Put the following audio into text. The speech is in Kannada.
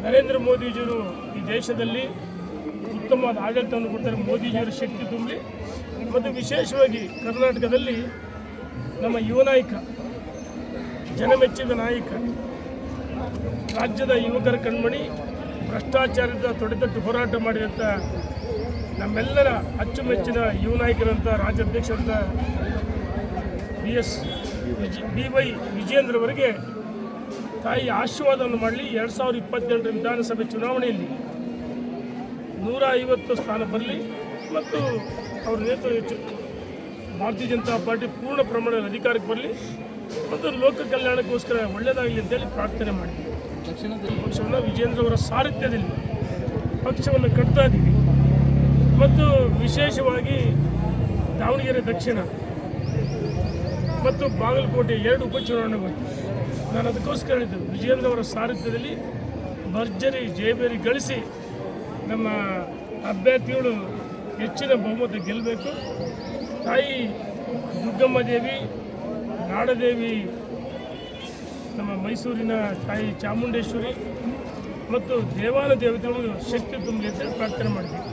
ನರೇಂದ್ರ ಮೋದಿಜಿಯವರು ಈ ದೇಶದಲ್ಲಿ ಉತ್ತಮವಾದ ಆಡಳಿತವನ್ನು ಕೊಡ್ತಾರೆ. ಮೋದಿಜಿಯವರ ಶಕ್ತಿ ತುಂಬಿ ಮತ್ತು ವಿಶೇಷವಾಗಿ ಕರ್ನಾಟಕದಲ್ಲಿ ನಮ್ಮ ಯುವ ನಾಯಕ, ಜನಮೆಚ್ಚಿದ ನಾಯಕ, ರಾಜ್ಯದ ಯುವಕರ ಕಣ್ಮಣಿ, ಭ್ರಷ್ಟಾಚಾರದ ತೊಡೆತಟ್ಟು ಹೋರಾಟ ಮಾಡಿದಂಥ ನಮ್ಮೆಲ್ಲರ ಅಚ್ಚುಮೆಚ್ಚಿನ ಯುವ ನಾಯಕರಂಥ ರಾಜ್ಯಾಧ್ಯಕ್ಷರಂಥ BY ವಿಜಯೇಂದ್ರವರಿಗೆ ತಾಯಿ ಆಶೀರ್ವಾದವನ್ನು ಮಾಡಲಿ. 2028 ವಿಧಾನಸಭೆ ಚುನಾವಣೆಯಲ್ಲಿ 150 ಸ್ಥಾನ ಬರಲಿ ಮತ್ತು ಅವರ ನೇತೃತ್ವ ಭಾರತೀಯ ಜನತಾ ಪಾರ್ಟಿ ಪೂರ್ಣ ಪ್ರಮಾಣದ ಅಧಿಕಾರಕ್ಕೆ ಬರಲಿ ಮತ್ತು ಲೋಕ ಕಲ್ಯಾಣಕ್ಕೋಸ್ಕರ ಒಳ್ಳೆಯದಾಗಲಿ ಅಂತೇಳಿ ಪ್ರಾರ್ಥನೆ ಮಾಡಿದ್ದೀವಿ. ಪಕ್ಷವನ್ನು ವಿಜೇಂದ್ರ ಅವರ ಸಾರಥ್ಯದಲ್ಲಿ ಪಕ್ಷವನ್ನು ಕಟ್ತಾ ಇದ್ದೀವಿ ಮತ್ತು ವಿಶೇಷವಾಗಿ ದಾವಣಗೆರೆ ದಕ್ಷಿಣ ಮತ್ತು ಬಾಗಲಕೋಟೆ 2 ಉಪಚುನಾವಣೆ ಬರ್ತದೆ. ನಾನು ಅದಕ್ಕೋಸ್ಕರ ಹೇಳಿದ್ದು ವಿಜೇಂದ್ರ ಅವರ ಸಾರಥ್ಯದಲ್ಲಿ ಭರ್ಜರಿ ಜಯಬೇರಿ ಗಳಿಸಿ ನಮ್ಮ ಅಭ್ಯರ್ಥಿಗಳು ಹೆಚ್ಚಿನ ಬಹುಮತ ಗೆಲ್ಲಬೇಕು. ತಾಯಿ ದುರ್ಗಮ್ಮ ದೇವಿ, ನಾಡದೇವಿ, ನಮ್ಮ ಮೈಸೂರಿನ ತಾಯಿ ಚಾಮುಂಡೇಶ್ವರಿ ಮತ್ತು ದೇವಾನ ದೇವತೆಗಳು ಶಕ್ತಿ ತುಂಬಲಿ ಅಂತ ಪ್ರಾರ್ಥನೆ ಮಾಡಿದ್ದೀವಿ.